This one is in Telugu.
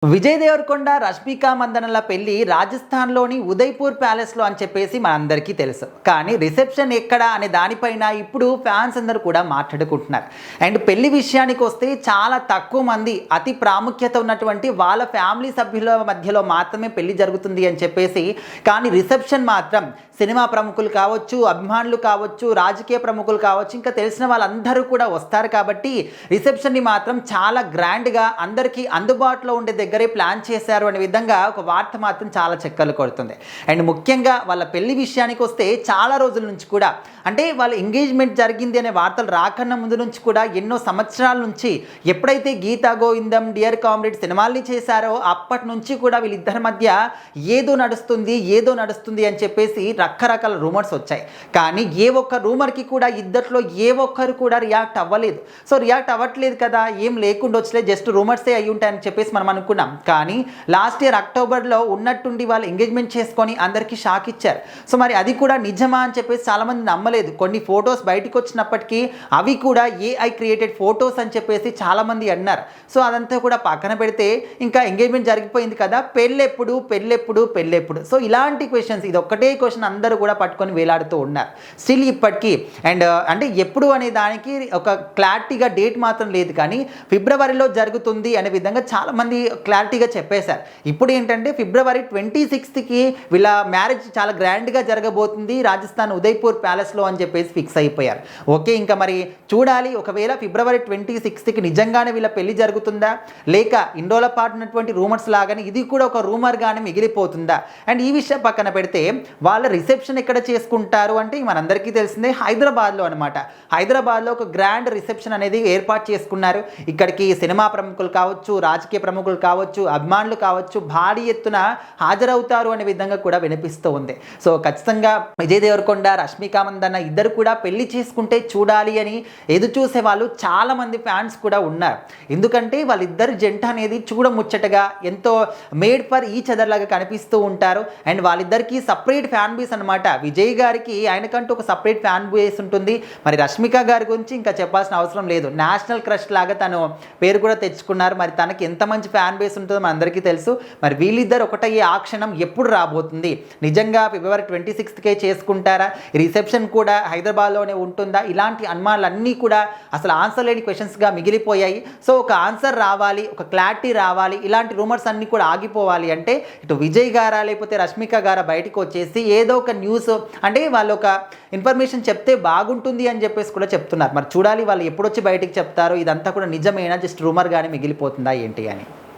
విజయ్ దేవరకొండ, రష్మిక మందనల పెళ్లి రాజస్థాన్‌లోని ఉదయ్‌పూర్ ప్యాలెస్‌లో అని చెప్పేసి మనందరికీ తెలుసు. కానీ రిసెప్షన్ ఎక్కడ అనే దానిపైన ఇప్పుడు ఫ్యాన్స్ అందరూ కూడా మాట్లాడుకుంటున్నారు. అండ్ పెళ్లి విషయానికొస్తే చాలా తక్కువ మంది అతి ప్రాముఖ్యత ఉన్నటువంటి వాళ్ళ ఫ్యామిలీ సభ్యుల మధ్యలో మాత్రమే పెళ్లి జరుగుతుంది అని చెప్పేసి, కానీ రిసెప్షన్ మాత్రం సినిమా ప్రముఖులు కావచ్చు, అభిమానులు కావచ్చు, రాజకీయ ప్రముఖులు కావచ్చు, ఇంకా తెలిసిన వాళ్ళందరూ కూడా వస్తారు కాబట్టి రిసెప్షన్‌ని మాత్రం చాలా గ్రాండ్‌గా అందరికీ అందుబాటులో ఉండే దగ్గరే ప్లాన్ చేశారు అనే విధంగా ఒక వార్త మాత్రం చాలా చక్కర్లు కొడుతుంది. అండ్ ముఖ్యంగా వాళ్ళ పెళ్లి విషయానికి వస్తే చాలా రోజుల నుంచి కూడా, అంటే వాళ్ళ ఎంగేజ్మెంట్ జరిగింది అనే వార్తలు రాకన్నా ముందు నుంచి కూడా ఎన్నో సంవత్సరాల నుంచి ఎప్పుడైతే గీతా గోవిందం, డియర్ కామ్రేడ్ సినిమాల్ని చేశారో అప్పటి నుంచి కూడా వీళ్ళిద్దరి మధ్య ఏదో నడుస్తుంది అని చెప్పేసి రకరకాల రూమర్స్ వచ్చాయి. కానీ ఏ ఒక్క రూమర్కి కూడా ఇద్దట్లో ఏ ఒక్కరు కూడా రియాక్ట్ అవ్వలేదు. సో రియాక్ట్ అవ్వట్లేదు కదా, ఏం లేకుండా వచ్చలేదు, జస్ట్ రూమర్సే అయ్యి ఉంటాయని చెప్పేసి మనం అనుకున్నాం. కానీ లాస్ట్ ఇయర్ అక్టోబర్లో ఉన్నట్టుండి వాళ్ళు ఎంగేజ్మెంట్ చేసుకొని అందరికీ షాక్ ఇచ్చారు. సో మరి అది కూడా నిజమా అని చెప్పేసి చాలామంది నమ్మలేదు. కొన్ని ఫొటోస్ బయటకు వచ్చినప్పటికీ అవి కూడా ఏఐ క్రియేటెడ్ ఫొటోస్ అని చెప్పేసి చాలామంది అన్నారు. సో అదంతా కూడా పక్కన పెడితే ఇంకా ఎంగేజ్మెంట్ జరిగిపోయింది కదా, పెళ్ళెప్పుడు. సో ఇలాంటి క్వశ్చన్స్, ఇది ఒక్కటే క్వశ్చన్ అందరూ కూడా పట్టుకొని వేలాడుతూ ఉన్నారు స్టిల్ ఇప్పటికీ. అండ్ అంటే ఎప్పుడు అనే దానికి ఒక క్లారిటీగా డేట్ మాత్రం లేదు, కానీ ఫిబ్రవరిలో జరుగుతుంది అనే విధంగా చాలామంది క్లారిటీగా చెప్పేశారు. ఇప్పుడు ఏంటంటే ఫిబ్రవరి 26కి వీళ్ళ మ్యారేజ్ చాలా గ్రాండ్గా జరగబోతుంది రాజస్థాన్ ఉదయ్పూర్ ప్యాలెస్లో అని చెప్పేసి ఫిక్స్ అయిపోయారు. ఓకే, ఇంకా మరి చూడాలి, ఒకవేళ ఫిబ్రవరి 26కి నిజంగానే వీళ్ళ పెళ్లి జరుగుతుందా, లేక ఇండోల పాటు ఉన్నటువంటి రూమర్స్ లాగానే ఇది కూడా ఒక రూమర్గానే మిగిలిపోతుందా. అండ్ ఈ విషయం పక్కన పెడితే వాళ్ళ రిసెప్షన్ ఎక్కడ చేసుకుంటారు అంటే మనందరికీ తెలిసిందే, హైదరాబాద్లో అనమాట. హైదరాబాద్లో ఒక గ్రాండ్ రిసెప్షన్ అనేది ఏర్పాటు చేసుకున్నారు. ఇక్కడికి సినిమా ప్రముఖులు కావచ్చు, రాజకీయ ప్రముఖులు కావచ్చు, అభిమానులు కావచ్చు భారీ ఎత్తున హాజరవుతారు అనే విధంగా కూడా వినిపిస్తూ ఉంది. సో ఖచ్చితంగా విజయ్ దేవరకొండ, రష్మిక మందన్న ఇద్దరు కూడా పెళ్లి చేసుకుంటే చూడాలి అని ఎదురు చూసే వాళ్ళు చాలా మంది ఫ్యాన్స్ కూడా ఉన్నారు. ఎందుకంటే వాళ్ళిద్దరు జంట అనేది చూడముచ్చటగా ఎంతో మేడ్ ఫర్ ఈచ్ అదర్ లాగా కనిపిస్తూ ఉంటారు. అండ్ వాళ్ళిద్దరికి సపరేట్ ఫ్యాన్ బేస్ అనమాట. విజయ్ గారికి ఆయనకంటూ ఒక సపరేట్ ఫ్యాన్ బేస్ ఉంటుంది. మరి రష్మిక గారి గురించి ఇంకా చెప్పాల్సిన అవసరం లేదు, నేషనల్ క్రష్ లాగా తను పేరు కూడా తెచ్చుకున్నారు. మరి తనకి ఎంత మంచి ఫ్యాన్ బేస్ ఉంటుందో మన అందరికీ తెలుసు. మరి వీళ్ళిద్దరు ఒకటయ్యే ఆ క్షణం ఎప్పుడు రాబోతుంది, నిజంగా ఫిబ్రవరి 26కే చేసుకుంటారా, రిసెప్షన్ కూడా హైదరాబాద్లోనే ఉంటుందా, ఇలాంటి అనుమానాలన్నీ కూడా అసలు ఆన్సర్ లేని క్వశ్చన్స్గా మిగిలిపోయాయి. సో ఒక ఆన్సర్ రావాలి, ఒక క్లారిటీ రావాలి, ఇలాంటి రూమర్స్ అన్నీ కూడా ఆగిపోవాలి అంటే ఇటు విజయ్ గారా లేకపోతే రష్మిక గారా బయటకు వచ్చేసి ఏదో ఒక న్యూస్, అంటే వాళ్ళు ఒక ఇన్ఫర్మేషన్ చెప్తే బాగుంటుంది అని చెప్పేసి కూడా చెప్తున్నారు. మరి చూడాలి వాళ్ళు ఎప్పుడొచ్చి బయటికి చెప్తారో, ఇదంతా కూడా నిజమేనా, జస్ట్ రూమర్ గానే మిగిలిపోతుందా ఏంటి అని.